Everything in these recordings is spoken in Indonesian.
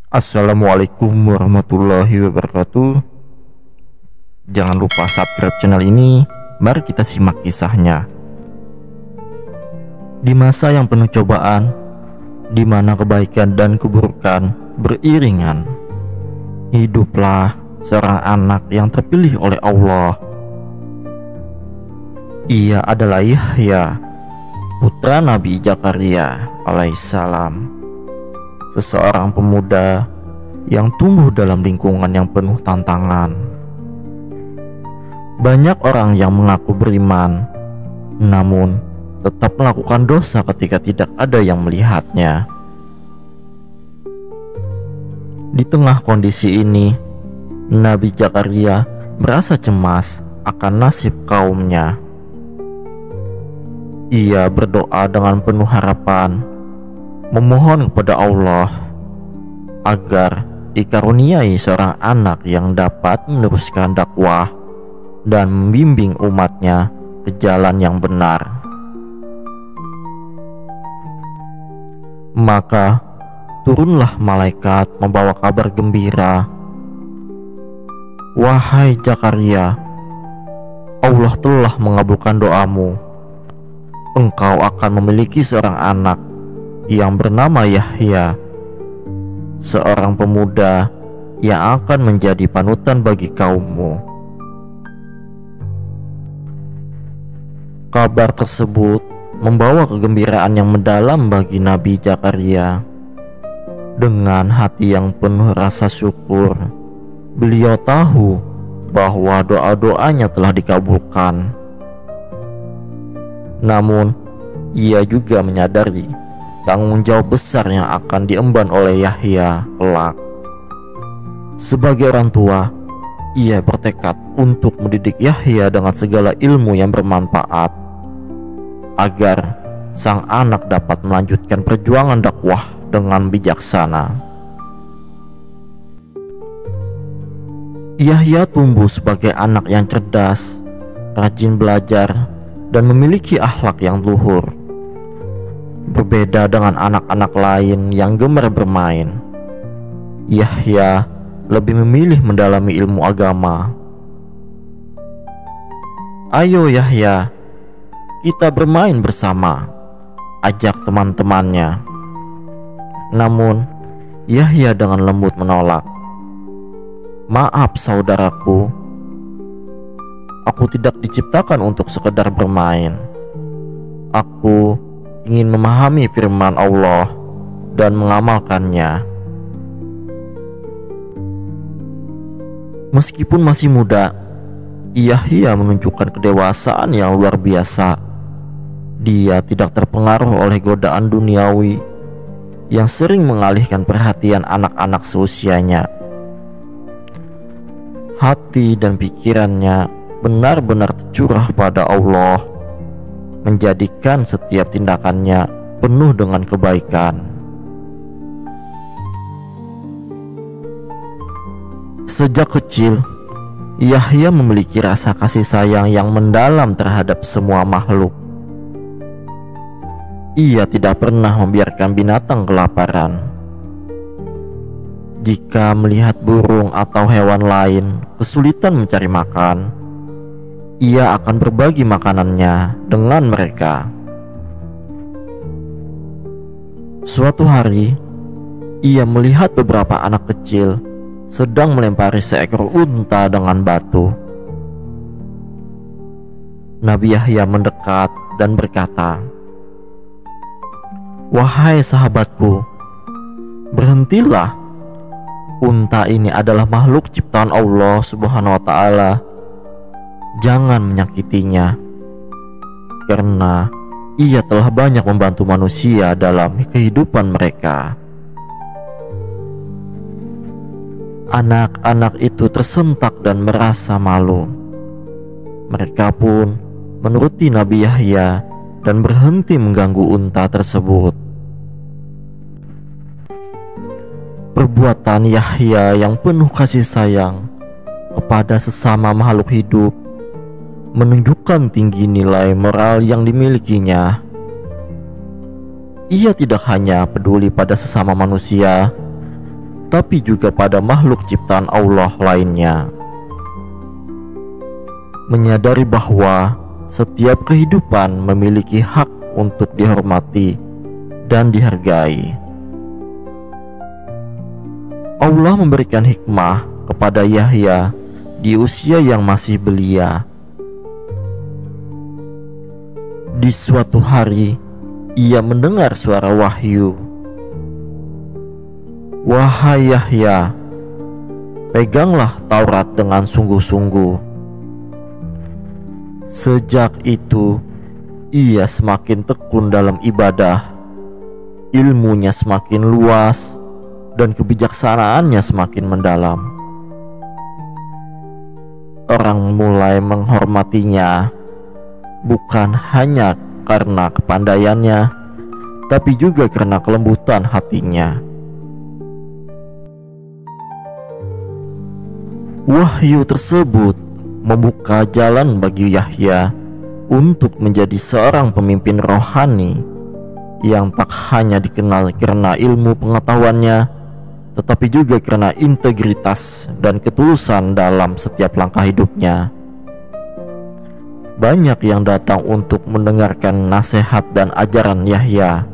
Assalamualaikum warahmatullahi wabarakatuh. Jangan lupa subscribe channel ini. Mari kita simak kisahnya. Di masa yang penuh cobaan, di mana kebaikan dan keburukan beriringan, hiduplah seorang anak yang terpilih oleh Allah. Ia adalah Yahya, putra Nabi Zakaria alaihissalam. Seseorang pemuda yang tumbuh dalam lingkungan yang penuh tantangan. Banyak orang yang mengaku beriman, namun tetap melakukan dosa ketika tidak ada yang melihatnya. Di tengah kondisi ini, Nabi Zakaria merasa cemas akan nasib kaumnya. Ia berdoa dengan penuh harapan, memohon kepada Allah agar dikaruniai seorang anak yang dapat meneruskan dakwah dan membimbing umatnya ke jalan yang benar. Maka turunlah malaikat membawa kabar gembira. Wahai Zakaria, Allah telah mengabulkan doamu. Engkau akan memiliki seorang anak yang bernama Yahya, seorang pemuda yang akan menjadi panutan bagi kaummu. Kabar tersebut membawa kegembiraan yang mendalam bagi Nabi Zakaria. Dengan hati yang penuh rasa syukur, beliau tahu bahwa doa-doanya telah dikabulkan. Namun, ia juga menyadari tanggung jawab besar yang akan diemban oleh Yahya kelak. Sebagai orang tua, ia bertekad untuk mendidik Yahya dengan segala ilmu yang bermanfaat, agar sang anak dapat melanjutkan perjuangan dakwah dengan bijaksana. Yahya tumbuh sebagai anak yang cerdas, rajin belajar, dan memiliki akhlak yang luhur. Berbeda dengan anak-anak lain yang gemar bermain, Yahya lebih memilih mendalami ilmu agama. Ayo Yahya, kita bermain bersama, ajak teman-temannya. Namun Yahya dengan lembut menolak. Maaf saudaraku, aku tidak diciptakan untuk sekedar bermain. Aku ingin memahami firman Allah dan mengamalkannya. Meskipun masih muda, Yahya menunjukkan kedewasaan yang luar biasa. Dia tidak terpengaruh oleh godaan duniawi yang sering mengalihkan perhatian anak-anak seusianya. Hati dan pikirannya benar-benar tercurah pada Allah, menjadikan setiap tindakannya penuh dengan kebaikan. Sejak kecil, Yahya memiliki rasa kasih sayang yang mendalam terhadap semua makhluk. Ia tidak pernah membiarkan binatang kelaparan. Jika melihat burung atau hewan lain kesulitan mencari makan, ia akan berbagi makanannya dengan mereka. Suatu hari, ia melihat beberapa anak kecil sedang melempari seekor unta dengan batu. Nabi Yahya mendekat dan berkata, "Wahai sahabatku, berhentilah. Unta ini adalah makhluk ciptaan Allah Subhanahu wa Ta'ala. Jangan menyakitinya, karena ia telah banyak membantu manusia dalam kehidupan mereka." Anak-anak itu tersentak dan merasa malu. Mereka pun menuruti Nabi Yahya dan berhenti mengganggu unta tersebut. Perbuatan Yahya yang penuh kasih sayang kepada sesama makhluk hidup menunjukkan tinggi nilai moral yang dimilikinya. Ia tidak hanya peduli pada sesama manusia, tapi juga pada makhluk ciptaan Allah lainnya. Menyadari bahwa setiap kehidupan memiliki hak untuk dihormati dan dihargai. Allah memberikan hikmah kepada Yahya di usia yang masih belia. Di suatu hari, ia mendengar suara wahyu. "Wahai Yahya, peganglah Taurat dengan sungguh-sungguh." Sejak itu, ia semakin tekun dalam ibadah, ilmunya semakin luas, dan kebijaksanaannya semakin mendalam. Orang mulai menghormatinya, bukan hanya karena kepandaiannya, tapi juga karena kelembutan hatinya. Wahyu tersebut membuka jalan bagi Yahya untuk menjadi seorang pemimpin rohani yang tak hanya dikenal karena ilmu pengetahuannya, tetapi juga karena integritas dan ketulusan dalam setiap langkah hidupnya. Banyak yang datang untuk mendengarkan nasihat dan ajaran Yahya,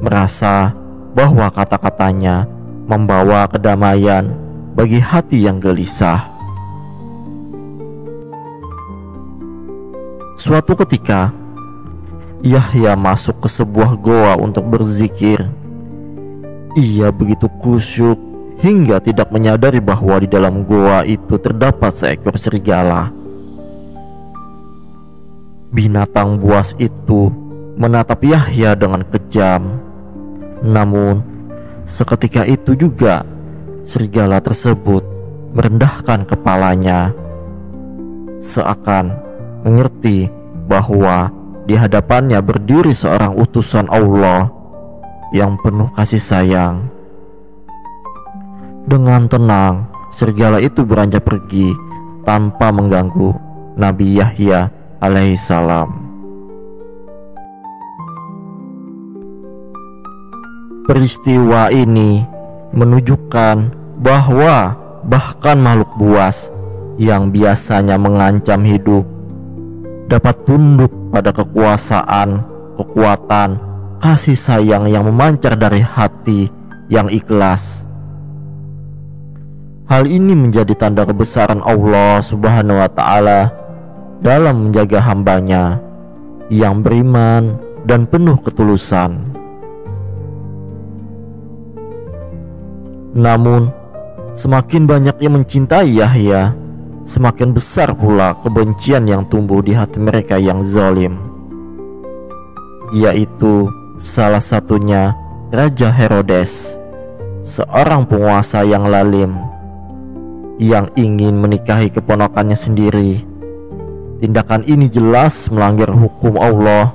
merasa bahwa kata-katanya membawa kedamaian bagi hati yang gelisah. Suatu ketika, Yahya masuk ke sebuah goa untuk berzikir. Ia begitu khusyuk hingga tidak menyadari bahwa di dalam goa itu terdapat seekor serigala. Binatang buas itu menatap Yahya dengan kejam. Namun, seketika itu juga serigala tersebut merendahkan kepalanya, seakan mengerti bahwa di hadapannya berdiri seorang utusan Allah yang penuh kasih sayang. Dengan tenang, serigala itu beranjak pergi tanpa mengganggu Nabi Yahya alaihissalam. Peristiwa ini menunjukkan bahwa bahkan makhluk buas yang biasanya mengancam hidup dapat tunduk pada kekuasaan, kekuatan, kasih sayang yang memancar dari hati yang ikhlas. Hal ini menjadi tanda kebesaran Allah Subhanahu wa Ta'ala dalam menjaga hambanya yang beriman dan penuh ketulusan. Namun, semakin banyak yang mencintai Yahya, semakin besar pula kebencian yang tumbuh di hati mereka yang zalim, yaitu salah satunya Raja Herodes, seorang penguasa yang lalim yang ingin menikahi keponakannya sendiri. Tindakan ini jelas melanggar hukum Allah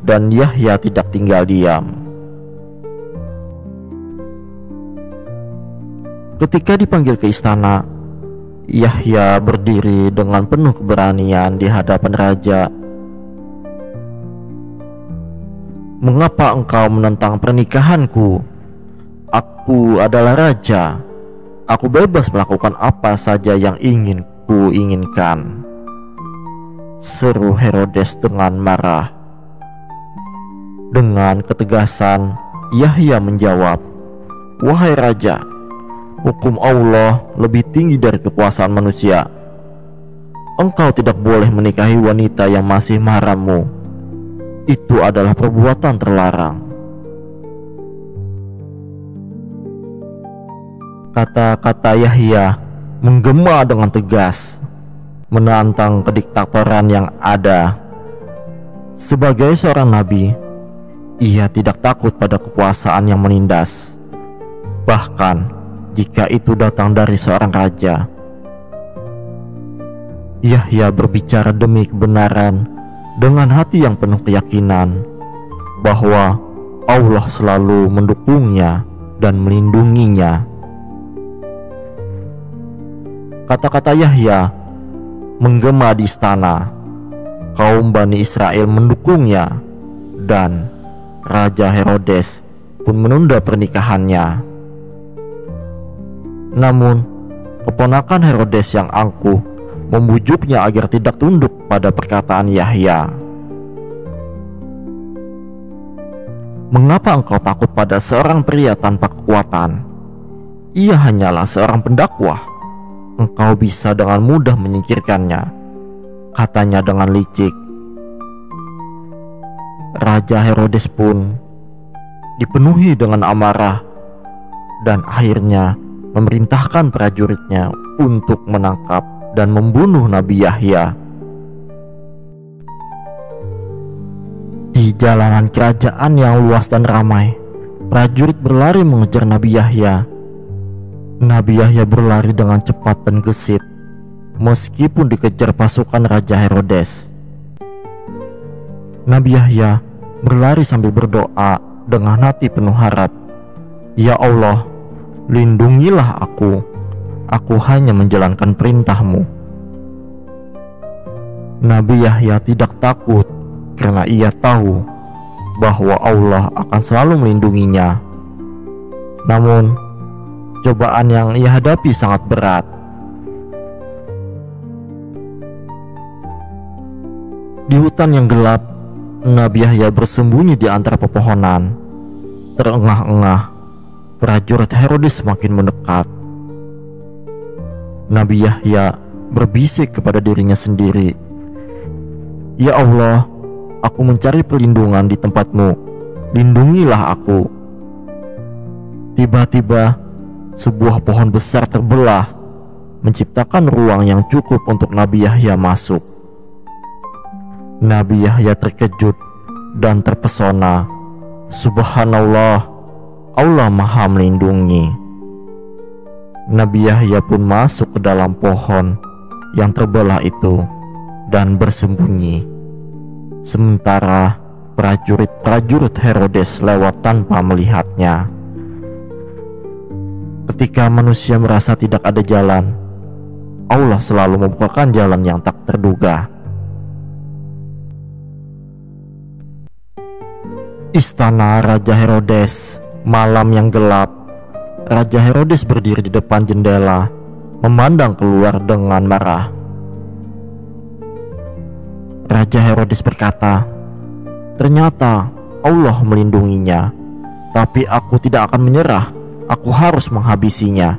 dan Yahya tidak tinggal diam. Ketika dipanggil ke istana, Yahya berdiri dengan penuh keberanian di hadapan raja. "Mengapa engkau menentang pernikahanku? Aku adalah raja. Aku bebas melakukan apa saja yang ingin ku inginkan," seru Herodes dengan marah. Dengan ketegasan, Yahya menjawab, "Wahai raja, hukum Allah lebih tinggi dari kekuasaan manusia. Engkau tidak boleh menikahi wanita yang masih mahrammu. Itu adalah perbuatan terlarang." Kata-kata Yahya menggema dengan tegas, menantang kediktatoran yang ada. Sebagai seorang nabi, ia tidak takut pada kekuasaan yang menindas, bahkan jika itu datang dari seorang raja. Yahya berbicara demi kebenaran dengan hati yang penuh keyakinan bahwa Allah selalu mendukungnya dan melindunginya. Kata-kata Yahya menggema di istana. Kaum Bani Israel mendukungnya, dan Raja Herodes pun menunda pernikahannya. Namun, keponakan Herodes yang angkuh membujuknya agar tidak tunduk pada perkataan Yahya. "Mengapa engkau takut pada seorang pria tanpa kekuatan? Ia hanyalah seorang pendakwah. Engkau bisa dengan mudah menyingkirkannya," katanya dengan licik. Raja Herodes pun dipenuhi dengan amarah dan akhirnya memerintahkan prajuritnya untuk menangkap dan membunuh Nabi Yahya. Di jalanan kerajaan yang luas dan ramai, prajurit berlari mengejar Nabi Yahya. Nabi Yahya berlari dengan cepat dan gesit, meskipun dikejar pasukan Raja Herodes. Nabi Yahya berlari sambil berdoa dengan hati penuh harap, "Ya Allah, lindungilah aku. Aku hanya menjalankan perintah-Mu." Nabi Yahya tidak takut karena ia tahu bahwa Allah akan selalu melindunginya. Namun, cobaan yang ia hadapi sangat berat. Di hutan yang gelap, Nabi Yahya bersembunyi di antara pepohonan. Terengah-engah, prajurit Herodes semakin mendekat. Nabi Yahya berbisik kepada dirinya sendiri, "Ya Allah, aku mencari perlindungan di tempat-Mu. Lindungilah aku." Tiba-tiba, sebuah pohon besar terbelah, menciptakan ruang yang cukup untuk Nabi Yahya masuk. Nabi Yahya terkejut dan terpesona. Subhanallah, Allah Maha melindungi. Nabi Yahya pun masuk ke dalam pohon yang terbelah itu dan bersembunyi. Sementara prajurit-prajurit Herodes lewat tanpa melihatnya. Ketika manusia merasa tidak ada jalan, Allah selalu membukakan jalan yang tak terduga. Istana Raja Herodes, malam yang gelap. Raja Herodes berdiri di depan jendela, memandang keluar dengan marah. Raja Herodes berkata, "Ternyata Allah melindunginya, tapi aku tidak akan menyerah. Aku harus menghabisinya."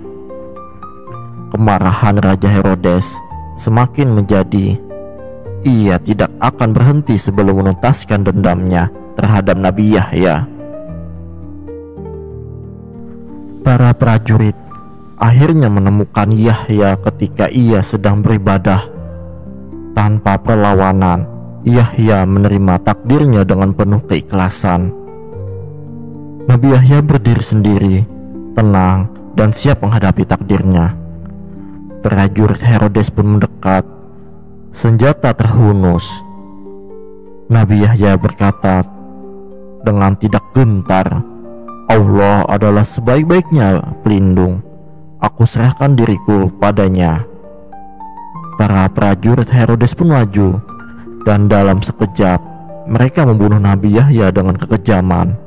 Kemarahan Raja Herodes semakin menjadi. Ia tidak akan berhenti sebelum menuntaskan dendamnya terhadap Nabi Yahya. Para prajurit akhirnya menemukan Yahya ketika ia sedang beribadah. Tanpa perlawanan, Yahya menerima takdirnya dengan penuh keikhlasan. Nabi Yahya berdiri sendiri, tenang dan siap menghadapi takdirnya. Prajurit Herodes pun mendekat, senjata terhunus. Nabi Yahya berkata dengan tidak gentar, "Allah adalah sebaik-baiknya pelindung. Aku serahkan diriku padanya." Para prajurit Herodes pun maju, dan dalam sekejap mereka membunuh Nabi Yahya dengan kekejaman.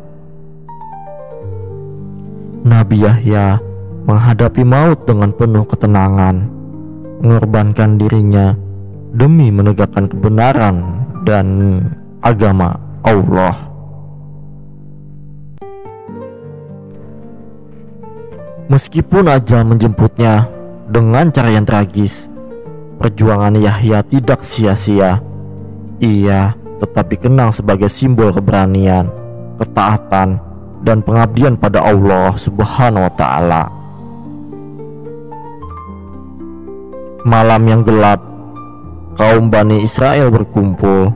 Nabi Yahya menghadapi maut dengan penuh ketenangan, mengorbankan dirinya demi menegakkan kebenaran dan agama Allah. Meskipun ajal menjemputnya dengan cara yang tragis, perjuangan Yahya tidak sia-sia. Ia tetap dikenang sebagai simbol keberanian, ketaatan, dan pengabdian pada Allah Subhanahu wa Ta'ala. Malam yang gelap, kaum Bani Israel berkumpul,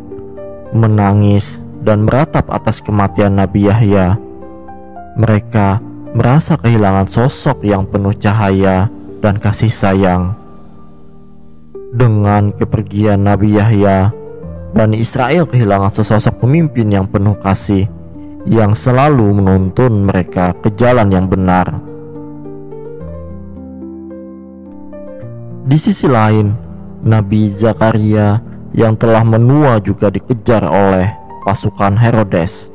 menangis dan meratap atas kematian Nabi Yahya. Mereka merasa kehilangan sosok yang penuh cahaya dan kasih sayang. Dengan kepergian Nabi Yahya, Bani Israel kehilangan sesosok pemimpin yang penuh kasih, yang selalu menuntun mereka ke jalan yang benar. Di sisi lain, Nabi Zakaria yang telah menua juga dikejar oleh pasukan Herodes.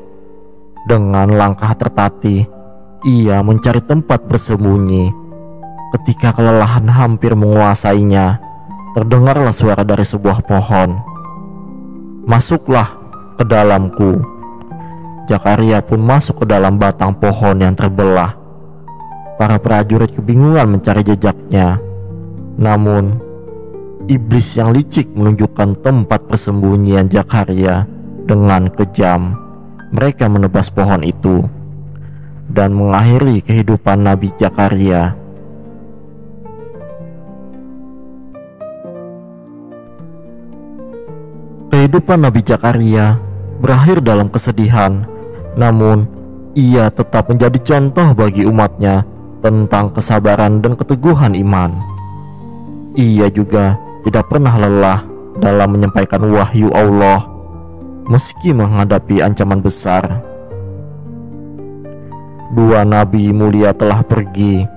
Dengan langkah tertatih, ia mencari tempat bersembunyi. Ketika kelelahan hampir menguasainya, terdengarlah suara dari sebuah pohon. "Masuklah ke dalamku." Zakaria pun masuk ke dalam batang pohon yang terbelah. Para prajurit kebingungan mencari jejaknya. Namun, iblis yang licik menunjukkan tempat persembunyian Zakaria dengan kejam. Mereka menebas pohon itu dan mengakhiri kehidupan Nabi Zakaria. Kehidupan Nabi Zakaria berakhir dalam kesedihan, namun ia tetap menjadi contoh bagi umatnya tentang kesabaran dan keteguhan iman. Ia juga tidak pernah lelah dalam menyampaikan wahyu Allah meski menghadapi ancaman besar. Dua nabi mulia telah pergi,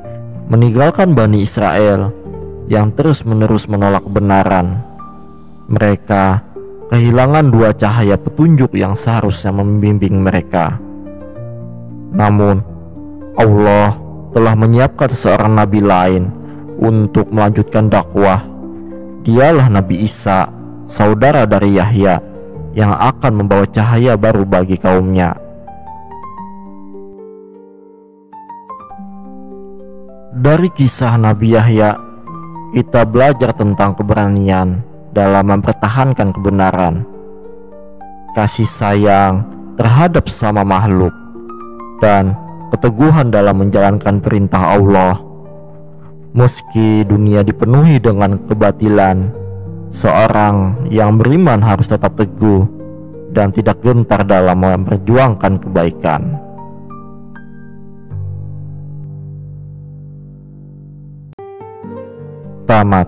meninggalkan Bani Israel yang terus-menerus menolak kebenaran. Mereka kehilangan dua cahaya petunjuk yang seharusnya membimbing mereka. Namun, Allah telah menyiapkan seorang nabi lain untuk melanjutkan dakwah. Dialah Nabi Isa, saudara dari Yahya, yang akan membawa cahaya baru bagi kaumnya. Dari kisah Nabi Yahya, kita belajar tentang keberanian dalam mempertahankan kebenaran, kasih sayang terhadap sesama makhluk, dan keteguhan dalam menjalankan perintah Allah. Meski dunia dipenuhi dengan kebatilan, seorang yang beriman harus tetap teguh dan tidak gentar dalam memperjuangkan kebaikan. Tamat.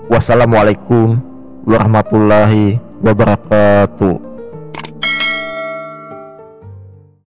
Wassalamualaikum warahmatullahi wabarakatuh.